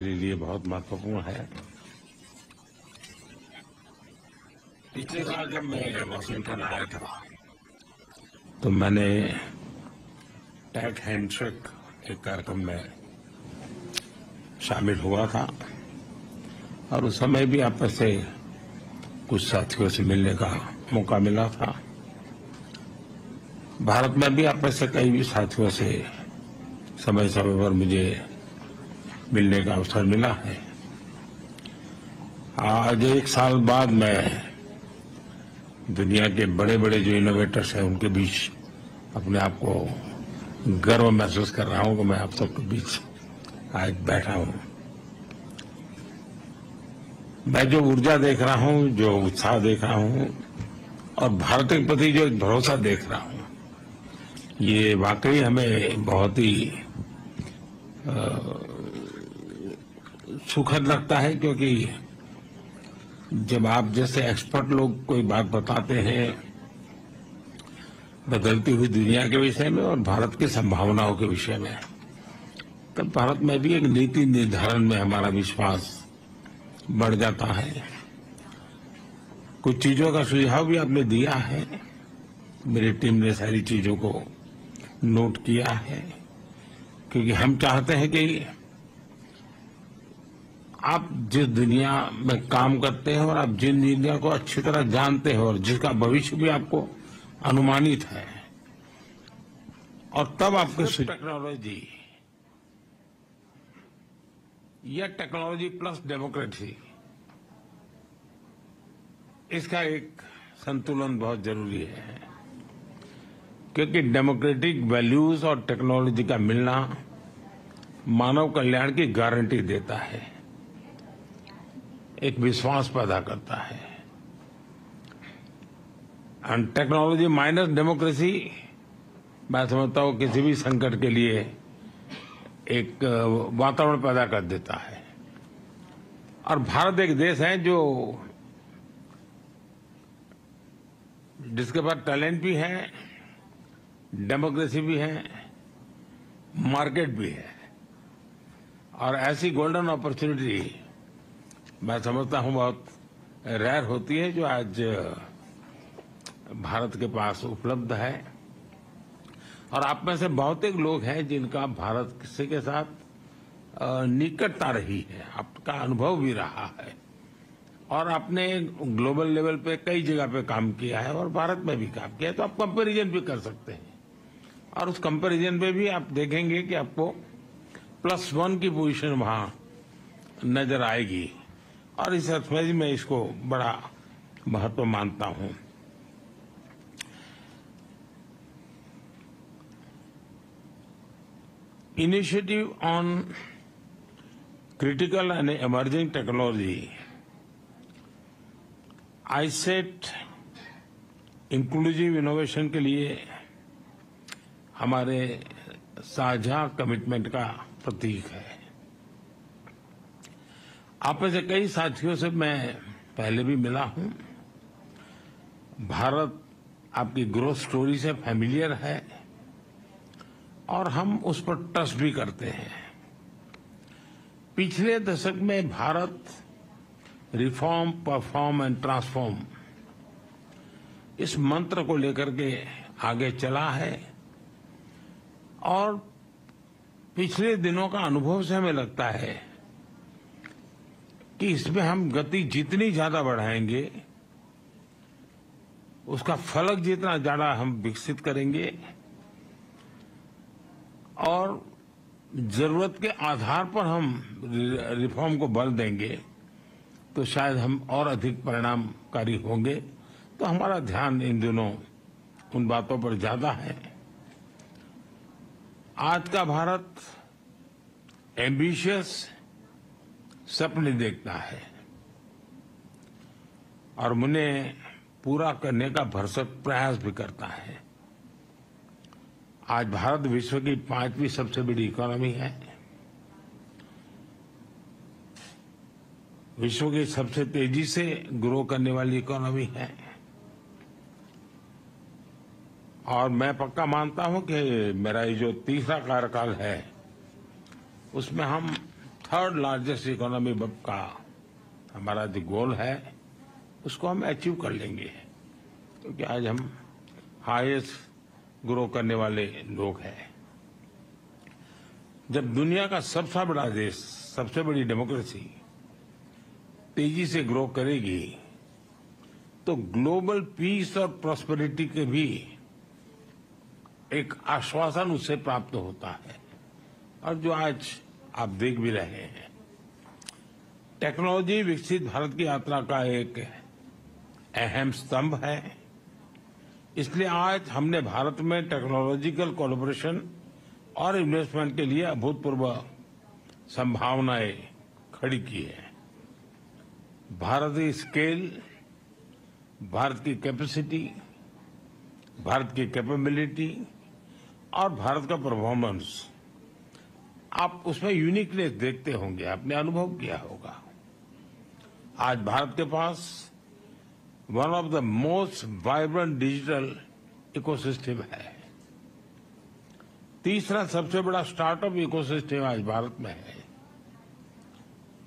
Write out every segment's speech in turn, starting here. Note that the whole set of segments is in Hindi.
मेरे लिए बहुत महत्वपूर्ण है। पिछले साल जब मैं वाशिंगटन आया था तो मैंने टेक हैंडशेक एक कार्यक्रम में शामिल हुआ था और उस समय भी आप में से कुछ साथियों से मिलने का मौका मिला था। भारत में भी आप में से कई भी साथियों से समय समय पर मुझे मिलने का अवसर मिला है। आज एक साल बाद मैं दुनिया के बड़े बड़े जो इनोवेटर्स हैं उनके बीच अपने आप को गर्व महसूस कर रहा हूं कि मैं आप सबके बीच आज बैठा हूं। मैं जो ऊर्जा देख रहा हूं, जो उत्साह देख रहा हूं और भारत के प्रति जो एक भरोसा देख रहा हूं, ये वाकई हमें बहुत ही सुखद लगता है, क्योंकि जब आप जैसे एक्सपर्ट लोग कोई बात बताते हैं बदलती हुई दुनिया के विषय में और भारत की संभावनाओं के विषय में, तब भारत में भी एक नीति निर्धारण में हमारा विश्वास बढ़ जाता है। कुछ चीजों का सुझाव भी आपने दिया है, मेरी टीम ने सारी चीजों को नोट किया है, क्योंकि हम चाहते हैं कि आप जिस दुनिया में काम करते हैं और आप जिन दुनिया को अच्छी तरह जानते हैं और जिसका भविष्य भी आपको अनुमानित है, और तब आपके टेक्नोलॉजी या टेक्नोलॉजी प्लस डेमोक्रेसी, इसका एक संतुलन बहुत जरूरी है, क्योंकि डेमोक्रेटिक वैल्यूज और टेक्नोलॉजी का मिलना मानव कल्याण की गारंटी देता है, एक विश्वास पैदा करता है। एंड टेक्नोलॉजी माइनस डेमोक्रेसी, मैं समझता हूं किसी भी संकट के लिए एक वातावरण पैदा कर देता है। और भारत एक देश है जिसके पास टैलेंट भी है, डेमोक्रेसी भी है, मार्केट भी है, और ऐसी गोल्डन अपॉर्चुनिटी मैं समझता हूं बहुत रेयर होती है जो आज भारत के पास उपलब्ध है। और आप में से बहुत एक लोग हैं जिनका भारत से के साथ निकटता रही है, आपका अनुभव भी रहा है, और आपने ग्लोबल लेवल पे कई जगह पे काम किया है और भारत में भी काम किया है, तो आप कंपैरिजन भी कर सकते हैं। और उस कंपैरिजन में भी आप देखेंगे कि आपको +1 की पोजीशन वहां नजर आएगी, और इस अर्थ में मैं इसको बड़ा महत्व मानता हूं। Initiative on critical and emerging technology, ISET inclusive innovation के लिए हमारे साझा कमिटमेंट का प्रतीक है। आप में से कई साथियों से मैं पहले भी मिला हूं। भारत आपकी ग्रोथ स्टोरी से फैमिलियर है और हम उस पर ट्रस्ट भी करते हैं। पिछले दशक में Bharat reform, perform and transform, इस मंत्र को लेकर के आगे चला है, और पिछले दिनों का अनुभव से हमें लगता है कि इसमें हम गति जितनी ज्यादा बढ़ाएंगे, उसका फलक जितना ज्यादा हम विकसित करेंगे, और जरूरत के आधार पर हम रिफॉर्म को बल देंगे, तो शायद हम और अधिक परिणामकारी होंगे। तो हमारा ध्यान इन दिनों उन बातों पर ज्यादा है। आज का भारत एम्बिशियस सपने देखता है और उन्हें पूरा करने का भरसक प्रयास भी करता है। आज भारत विश्व की 5वीं सबसे बड़ी इकोनॉमी है, विश्व की सबसे तेजी से ग्रो करने वाली इकोनॉमी है, और मैं पक्का मानता हूं कि मेरा ये जो तीसरा कार्यकाल है उसमें हम थर्ड लार्जेस्ट इकोनॉमी का हमारा जो गोल है उसको हम अचीव कर लेंगे, क्योंकि आज हम हाईएस्ट ग्रो करने वाले लोग हैं। जब दुनिया का सबसे बड़ा देश, सबसे बड़ी डेमोक्रेसी तेजी से ग्रो करेगी तो ग्लोबल पीस और प्रॉस्पेरिटी के भी एक आश्वासन उससे प्राप्त होता है, और जो आज आप देख भी रहे हैं। टेक्नोलॉजी विकसित भारत की यात्रा का एक अहम स्तंभ है। इसलिए आज हमने भारत में टेक्नोलॉजिकल कोलैबोरेशन और इन्वेस्टमेंट के लिए अभूतपूर्व संभावनाएं खड़ी की है। भारत की स्केल, भारत की कैपेसिटी, भारत की कैपेबिलिटी और भारत का परफॉर्मेंस, आप उसमें यूनिकनेस देखते होंगे, आपने अनुभव किया होगा। आज भारत के पास one of the most vibrant digital ecosystem है। तीसरा सबसे बड़ा स्टार्टअप इकोसिस्टम आज भारत में है,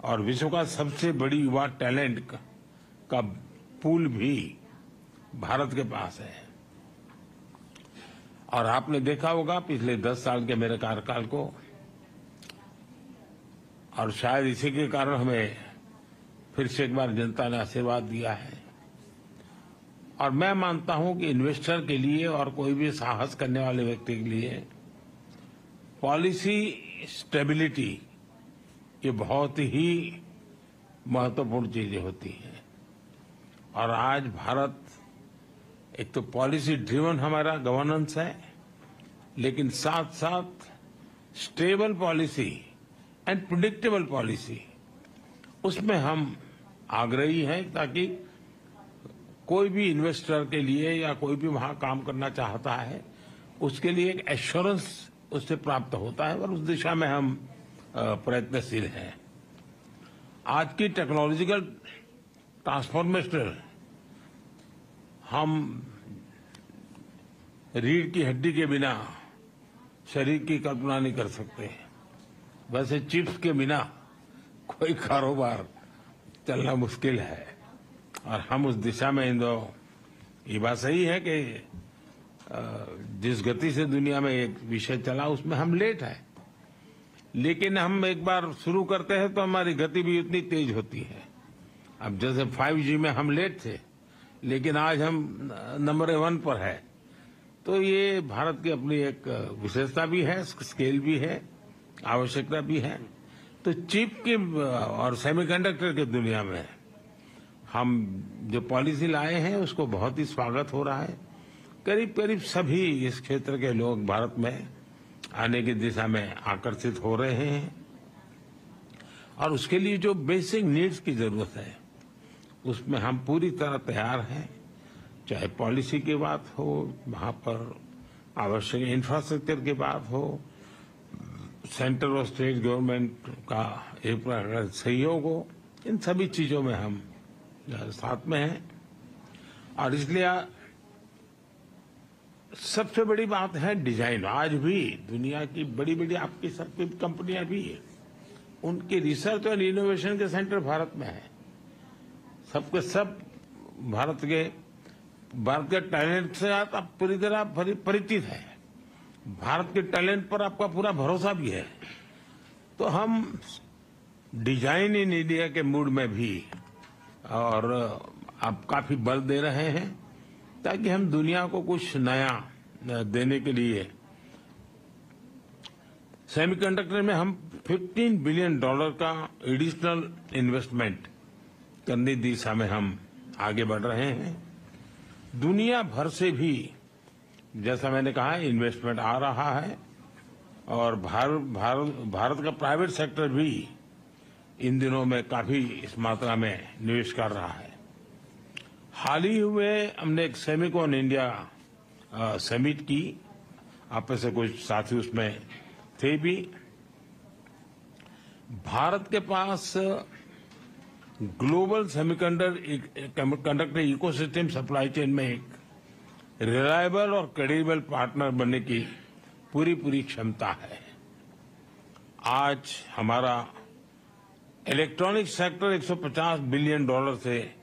और विश्व का सबसे बड़ी युवा टैलेंट का पूल भी भारत के पास है। और आपने देखा होगा पिछले 10 साल के मेरे कार्यकाल को, और शायद इसी के कारण हमें फिर से एक बार जनता ने आशीर्वाद दिया है। और मैं मानता हूं कि इन्वेस्टर के लिए और कोई भी साहस करने वाले व्यक्ति के लिए पॉलिसी स्टेबिलिटी ये बहुत ही महत्वपूर्ण चीजें होती हैं। और आज भारत एक तो पॉलिसी ड्रिवन हमारा गवर्नेंस है, लेकिन साथ साथ stable policy and predictable policy, उसमें हम आग्रही हैं, ताकि कोई भी इन्वेस्टर के लिए या कोई भी वहां काम करना चाहता है उसके लिए एक एश्योरेंस उससे प्राप्त होता है, और उस दिशा में हम प्रयत्नशील हैं। आज की टेक्नोलॉजिकल ट्रांसफॉर्मेशन हम रीढ़ की हड्डी के बिना शरीर की कल्पना नहीं कर सकते। वैसे चिप्स के बिना कोई कारोबार चलना मुश्किल है, और हम उस दिशा में ये बात सही है कि जिस गति से दुनिया में एक विषय चला उसमें हम लेट हैं, लेकिन हम एक बार शुरू करते हैं तो हमारी गति भी उतनी तेज होती है। अब जैसे 5G में हम लेट थे, लेकिन आज हम नंबर 1 पर है। तो ये भारत की अपनी एक विशेषता भी है, स्केल भी है, आवश्यकता भी है। तो चिप की और सेमीकंडक्टर की दुनिया में हम जो पॉलिसी लाए हैं उसको बहुत ही स्वागत हो रहा है। करीब करीब सभी इस क्षेत्र के लोग भारत में आने की दिशा में आकर्षित हो रहे हैं, और उसके लिए जो बेसिक नीड्स की जरूरत है उसमें हम पूरी तरह तैयार हैं। चाहे पॉलिसी की बात हो, वहां पर आवश्यक इंफ्रास्ट्रक्चर की बात हो, सेंट्रल और स्टेट गवर्नमेंट का एक सहयोग हो, इन सभी चीजों में हम साथ में हैं। और इसलिए सबसे बड़ी बात है डिजाइन। आज भी दुनिया की बड़ी बड़ी आपकी सबकी कंपनियां भी है, उनकी रिसर्च और इनोवेशन के सेंटर भारत में है। सबके सब भारत के टैलेंट से आप पूरी तरह परिचित है। भारत के टैलेंट पर आपका पूरा भरोसा भी है। तो हम डिजाइन इन इंडिया के मूड में भी और आप काफी बल दे रहे हैं, ताकि हम दुनिया को कुछ नया देने के लिए सेमीकंडक्टर में हम $15 बिलियन का एडिशनल इन्वेस्टमेंट करने की दिशा में हम आगे बढ़ रहे हैं। दुनिया भर से भी, जैसा मैंने कहा, इन्वेस्टमेंट आ रहा है, और भारत का प्राइवेट सेक्टर भी इन दिनों में काफी इस मात्रा में निवेश कर रहा है। हाल ही हुए हमने एक सेमिकॉन इंडिया समिट की, आप में से कुछ साथी उसमें थे भी। भारत के पास global semiconductor ecosystem supply chain में एक रिलायबल और क्रेडिबल पार्टनर बनने की पूरी क्षमता है। आज हमारा इलेक्ट्रॉनिक सेक्टर 150 बिलियन डॉलर से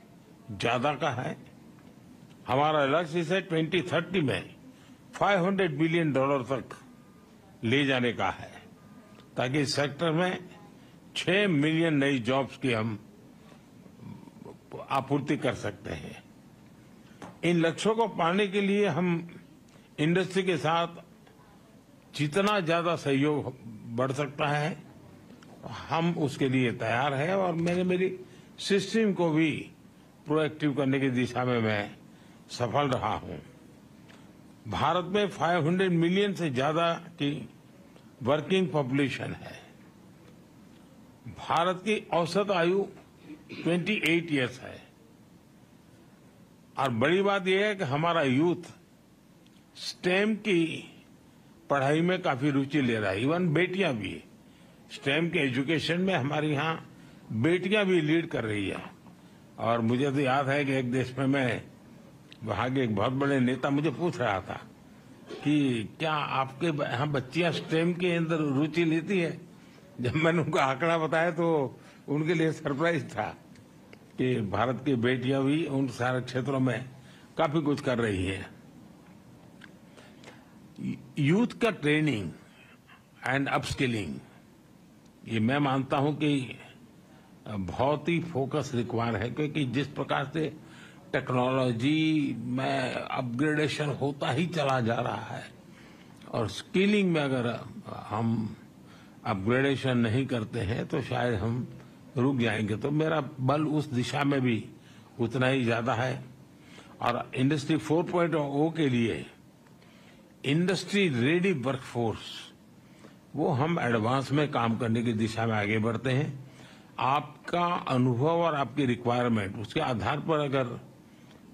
ज्यादा का है। हमारा लक्ष्य इसे 2030 में 500 बिलियन डॉलर तक ले जाने का है, ताकि इस सेक्टर में 6 मिलियन नई जॉब्स की हम आपूर्ति कर सकते हैं। इन लक्ष्यों को पाने के लिए हम इंडस्ट्री के साथ जितना ज्यादा सहयोग बढ़ सकता है, हम उसके लिए तैयार हैं और मैंने मेरी सिस्टम को भी प्रोएक्टिव करने की दिशा में मैं सफल रहा हूं। भारत में 500 मिलियन से ज्यादा की वर्किंग पॉपुलेशन है। भारत की औसत आयु 28 इयर्स है और बड़ी बात यह है कि हमारा यूथ स्टेम की पढ़ाई में काफी रुचि ले रहा है। इवन बेटियां भी स्टेम के एजुकेशन में हमारे यहाँ बेटियां भी लीड कर रही है। और मुझे तो याद है कि एक देश में मैं वहां के एक बहुत बड़े नेता मुझे पूछ रहा था कि क्या आपके यहाँ बच्चियां स्टेम के अंदर रुचि लेती है। जब मैंने उनको आंकड़ा बताया तो उनके लिए सरप्राइज था कि भारत की बेटियां भी उन सारे क्षेत्रों में काफी कुछ कर रही है। यूथ का ट्रेनिंग एंड अपस्किलिंग, ये मैं मानता हूं कि बहुत ही फोकस रिक्वायर है, क्योंकि जिस प्रकार से टेक्नोलॉजी में अपग्रेडेशन होता ही चला जा रहा है और स्किलिंग में अगर हम अपग्रेडेशन नहीं करते हैं तो शायद हम रुक जाएंगे। तो मेरा बल उस दिशा में भी उतना ही ज्यादा है। और इंडस्ट्री 4.0 के लिए इंडस्ट्री रेडी वर्कफोर्स, वो हम एडवांस में काम करने की दिशा में आगे बढ़ते हैं। आपका अनुभव और आपकी रिक्वायरमेंट, उसके आधार पर अगर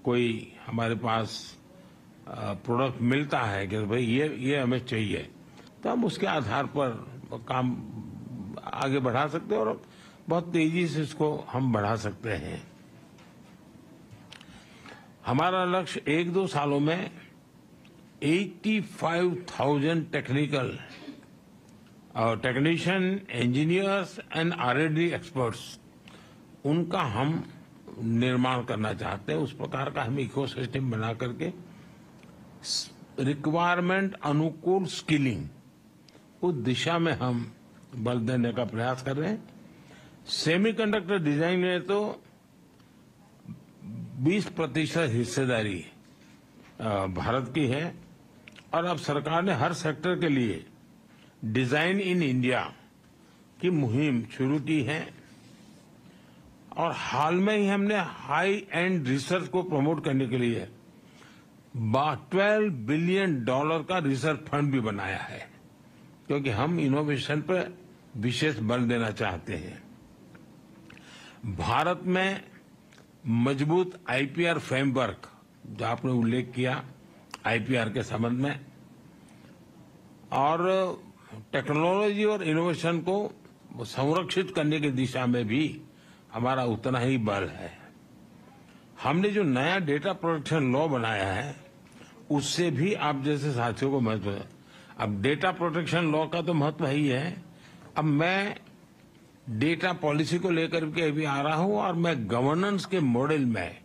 कोई हमारे पास प्रोडक्ट मिलता है कि भाई ये हमें चाहिए, तो हम उसके आधार पर काम आगे बढ़ा सकते हैं और बहुत तेजी से इसको हम बढ़ा सकते हैं। हमारा लक्ष्य 1-2 सालों में 85,000 technician, engineers and R&D experts, उनका हम निर्माण करना चाहते हैं। उस प्रकार का हम इकोसिस्टम बना करके रिक्वायरमेंट अनुकूल स्किलिंग, उस दिशा में हम बल देने का प्रयास कर रहे हैं। सेमीकंडक्टर डिजाइन में तो 20% हिस्सेदारी भारत की है और अब सरकार ने हर सेक्टर के लिए डिजाइन इन इंडिया की मुहिम शुरू की है। और हाल में ही हमने हाई एंड रिसर्च को प्रमोट करने के लिए $12 बिलियन का रिसर्च फंड भी बनाया है, क्योंकि हम इनोवेशन पर विशेष बल देना चाहते हैं। भारत में मजबूत आईपीआर फ्रेमवर्क, जो आपने उल्लेख किया आईपीआर के संबंध में, और टेक्नोलॉजी और इनोवेशन को संरक्षित करने की दिशा में भी हमारा उतना ही बल है। हमने जो नया डेटा प्रोटेक्शन लॉ बनाया है, उससे भी आप जैसे साथियों को महत्व है। अब डेटा प्रोटेक्शन लॉ का तो महत्व ही है। अब मैं डेटा पॉलिसी को लेकर के अभी आ रहा हूं और मैं गवर्नेंस के मॉडल में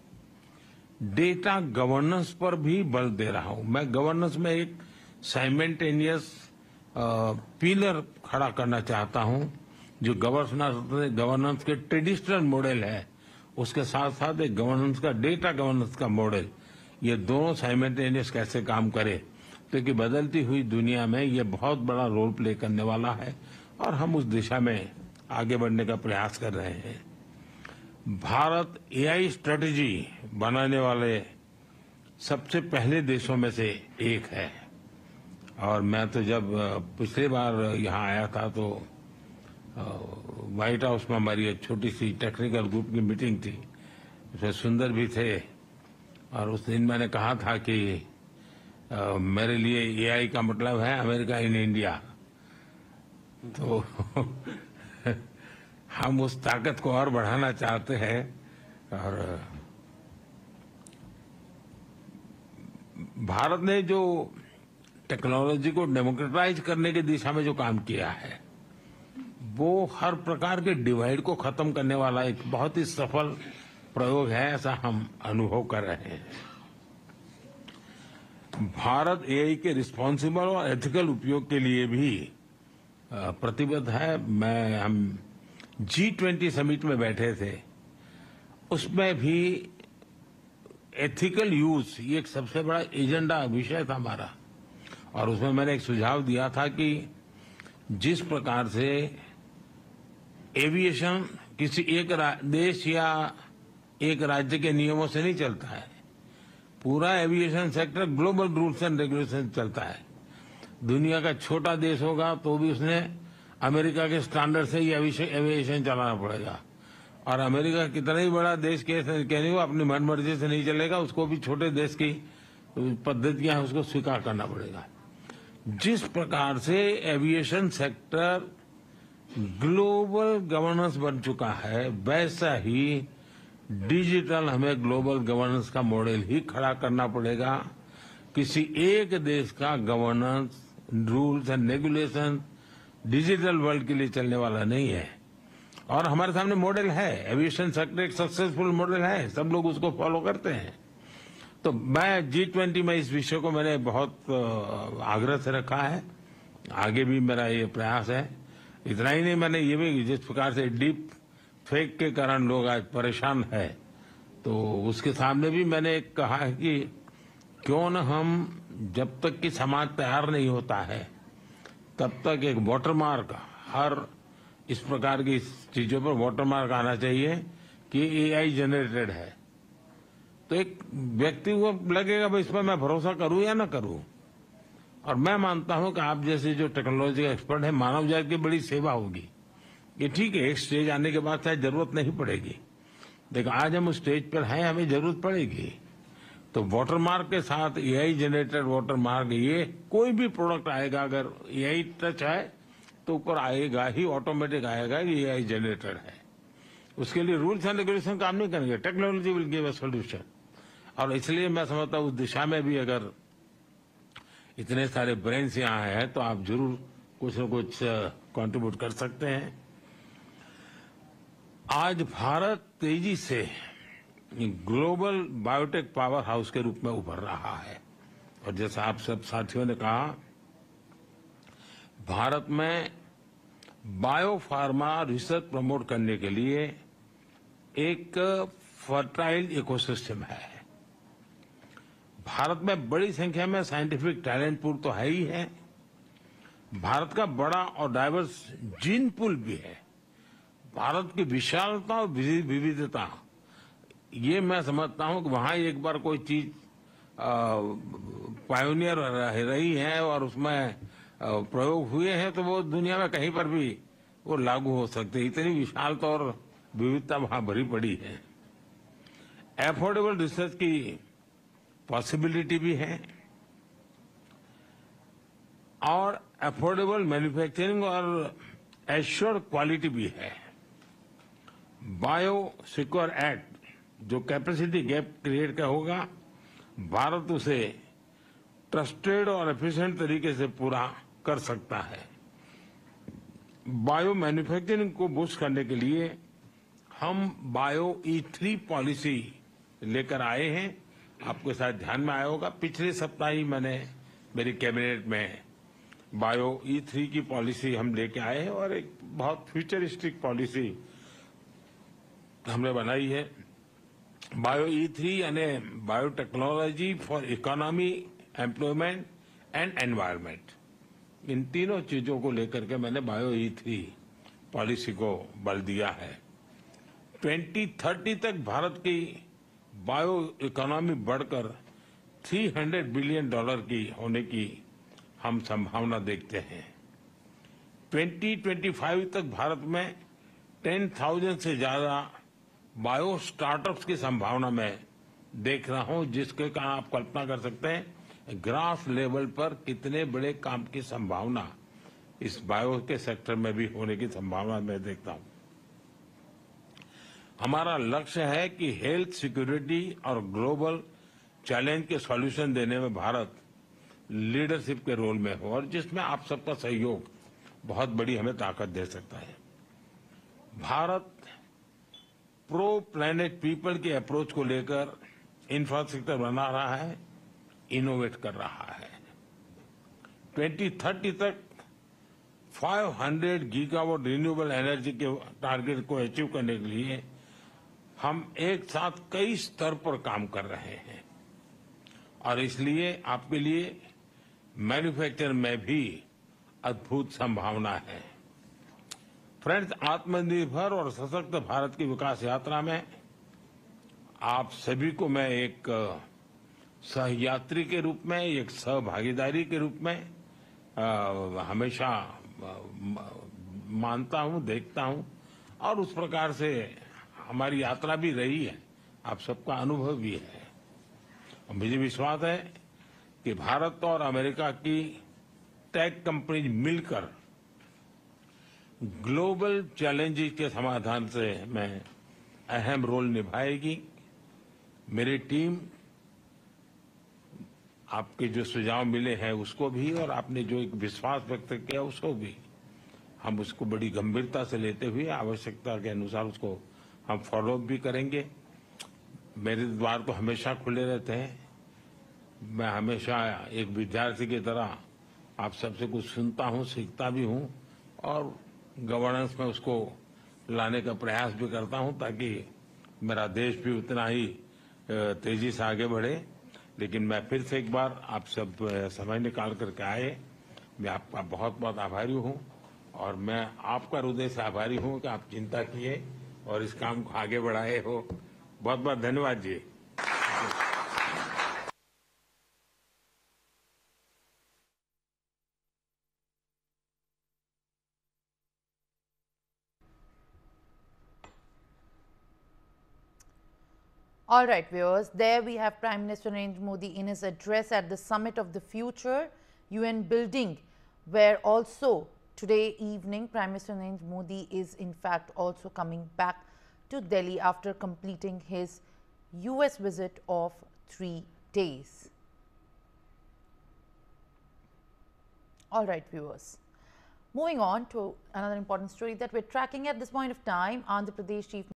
डेटा गवर्नेंस पर भी बल दे रहा हूं। मैं गवर्नेंस में एक साइमल्टेनियस पिलर खड़ा करना चाहता हूं, जो गवर्नेंस के ट्रेडिशनल मॉडल है, उसके साथ साथ एक गवर्नेंस का, डेटा गवर्नेंस का मॉडल, ये दोनों साइमल्टेनियस कैसे काम करे, क्योंकि बदलती हुई दुनिया में ये बहुत बड़ा रोल प्ले करने वाला है और हम उस दिशा में आगे बढ़ने का प्रयास कर रहे हैं। भारत एआई स्ट्रेटेजी बनाने वाले सबसे पहले देशों में से एक है। और मैं तो जब पिछली बार यहाँ आया था तो व्हाइट हाउस में हमारी एक छोटी सी टेक्निकल ग्रुप की मीटिंग थी, उसमें सुंदर भी थे और उस दिन मैंने कहा था कि मेरे लिए एआई का मतलब है अमेरिका इन इंडिया। तो हम उस ताकत को और बढ़ाना चाहते हैं और भारत ने जो टेक्नोलॉजी को डेमोक्रेटाइज करने की दिशा में जो काम किया है, वो हर प्रकार के डिवाइड को खत्म करने वाला एक बहुत ही सफल प्रयोग है, ऐसा हम अनुभव कर रहे हैं। भारत एआई के रिस्पॉन्सिबल और एथिकल उपयोग के लिए भी प्रतिबद्ध है। हम G20 समिट में बैठे थे, उसमें भी एथिकल यूज ये एक सबसे बड़ा एजेंडा विषय था हमारा। और उसमें मैंने एक सुझाव दिया था कि जिस प्रकार से एविएशन किसी एक देश या एक राज्य के नियमों से नहीं चलता है, पूरा aviation sector global rules and regulation चलता है। दुनिया का छोटा देश होगा तो भी उसने अमेरिका के स्टैंडर्ड से ही एविएशन चलाना पड़ेगा, और अमेरिका कितना ही बड़ा देश कहने को अपनी मनमर्जी से नहीं चलेगा, उसको भी छोटे देश की पद्धतियां हैं उसको स्वीकार करना पड़ेगा। जिस प्रकार से एविएशन सेक्टर ग्लोबल गवर्नेंस बन चुका है, वैसा ही डिजिटल हमें ग्लोबल गवर्नेंस का मॉडल ही खड़ा करना पड़ेगा। किसी एक देश का governance, rules and regulation digital world के लिए चलने वाला नहीं है। और हमारे सामने मॉडल है, एविएशन सेक्टर एक सक्सेसफुल मॉडल है, सब लोग उसको फॉलो करते हैं। तो मैं G20 में इस विषय को मैंने बहुत आग्रह से रखा है, आगे भी मेरा ये प्रयास है। इतना ही नहीं, मैंने ये भी जिस प्रकार से डीप फेक के कारण लोग आज परेशान है, तो उसके सामने भी मैंने कहा है कि क्यों न हम जब तक कि समाज तैयार नहीं होता है तब तक एक वाटरमार्क, हर इस प्रकार की चीजों पर वाटरमार्क आना चाहिए कि एआई जनरेटेड है। तो एक व्यक्ति को लगेगा भाई इस पर मैं भरोसा करूं या ना करूं। और मैं मानता हूं कि आप जैसे जो टेक्नोलॉजी का एक्सपर्ट है, मानव जाति की बड़ी सेवा होगी। ये ठीक है, एक स्टेज आने के बाद शायद जरूरत नहीं पड़ेगी, लेकिन आज हम उस स्टेज पर हैं, हमें जरूरत पड़ेगी। तो वाटरमार्क के साथ एआई जनरेटेड वाटरमार्क, ये कोई भी प्रोडक्ट आएगा अगर एआई टच है तो ऊपर आएगा ही, ऑटोमेटिक आएगा कि एआई जनरेटेड है। उसके लिए रूल्स एंड रेगुलेशन काम नहीं करेंगे, technology will give a solution. और इसलिए मैं समझता हूं उस दिशा में भी अगर इतने सारे ब्रेन्स यहाँ हैं तो आप जरूर कुछ न कुछ कंट्रीब्यूट कर सकते हैं। आज भारत तेजी से ग्लोबल बायोटेक पावर हाउस के रूप में उभर रहा है, और जैसा आप सब साथियों ने कहा, भारत में बायोफार्मा रिसर्च प्रमोट करने के लिए एक फर्टाइल इकोसिस्टम है। भारत में बड़ी संख्या में साइंटिफिक टैलेंट पूल तो है ही है, भारत का बड़ा और डाइवर्स जीन पूल भी है। भारत की विशालता और विविधता, ये मैं समझता हूं कि वहां एक बार कोई चीज पायोनियर रही है और उसमें प्रयोग हुए हैं तो वो दुनिया में कहीं पर भी वो लागू हो सकते हैं। इतनी विशालता और विविधता वहां भरी पड़ी है। एफोर्डेबल रिसर्च की पॉसिबिलिटी भी है और अफोर्डेबल मैन्युफैक्चरिंग और एश्योर्ड क्वालिटी भी है। बायो सिक्योर एक्ट जो कैपेसिटी गैप क्रिएट का होगा, भारत उसे ट्रस्टेड और एफिशिएंट तरीके से पूरा कर सकता है। बायो मैन्युफैक्चरिंग को बूस्ट करने के लिए हम बायो E3 पॉलिसी लेकर आए हैं। आपके साथ ध्यान में आया होगा, पिछले सप्ताह ही मैंने मेरी कैबिनेट में बायो E3 की पॉलिसी हम लेके आए हैं और एक बहुत फ्यूचरिस्टिक पॉलिसी हमने बनाई है। बायो E3 यानी biotechnology for economy, employment and environment, इन तीनों चीजों को लेकर के मैंने बायो E3 पॉलिसी को बल दिया है। 2030 तक भारत की बायो इकोनॉमी बढ़कर $300 बिलियन की होने की हम संभावना देखते हैं। 2025 तक भारत में 10,000 से ज्यादा बायो स्टार्टअप्स की संभावना मैं देख रहा हूं, जिसके कारण आप कल्पना कर सकते हैं ग्रास लेवल पर कितने बड़े काम की संभावना इस बायो के सेक्टर में भी होने की संभावना मैं देखता हूं। हमारा लक्ष्य है कि हेल्थ सिक्योरिटी और ग्लोबल चैलेंज के सॉल्यूशन देने में भारत लीडरशिप के रोल में हो, और जिसमें आप सबका सहयोग बहुत बड़ी हमें ताकत दे सकता है। भारत प्रो प्लैनेट पीपल के अप्रोच को लेकर इंफ्रास्ट्रक्चर बना रहा है, इनोवेट कर रहा है। 2030 तक 500 गीगावाट रिन्यूएबल एनर्जी के टारगेट को अचीव करने के लिए हम एक साथ कई स्तर पर काम कर रहे हैं और इसलिए आपके लिए मैन्युफैक्चर में भी अद्भुत संभावना है। फ्रेंड्स, आत्मनिर्भर और सशक्त भारत की विकास यात्रा में आप सभी को मैं एक सहयात्री के रूप में, एक सहभागीदारी के रूप में हमेशा मानता हूं, देखता हूं और उस प्रकार से हमारी यात्रा भी रही है, आप सबका अनुभव भी है। और मुझे विश्वास है कि भारत और अमेरिका की टेक कंपनीज मिलकर ग्लोबल चैलेंजेस के समाधान से में अहम रोल निभाएगी। मेरी टीम आपके जो सुझाव मिले हैं उसको भी और आपने जो एक विश्वास व्यक्त किया उसको भी हम उसको बड़ी गंभीरता से लेते हुए आवश्यकता के अनुसार उसको हम फॉलो अप भी करेंगे। मेरे द्वार तो हमेशा खुले रहते हैं। मैं हमेशा एक विद्यार्थी की तरह आप सबसे कुछ सुनता हूं, सीखता भी हूं और गवर्नेंस में उसको लाने का प्रयास भी करता हूं ताकि मेरा देश भी उतना ही तेजी से आगे बढ़े। लेकिन मैं फिर से एक बार आप सब समय निकाल करके आए, मैं आपका बहुत बहुत आभारी हूं और मैं आपका हृदय से आभारी हूं कि आप चिंता किए और इस काम को आगे बढ़ाए हो। बहुत बहुत धन्यवाद जी। All right, viewers, there we have Prime Minister Narendra Modi in his address at the Summit of the Future UN building, where also today evening Prime Minister Narendra Modi is in fact also coming back to Delhi after completing his US visit of 3 days. All right, viewers. Moving on to another important story that we're tracking at this point of time, Andhra Pradesh Chief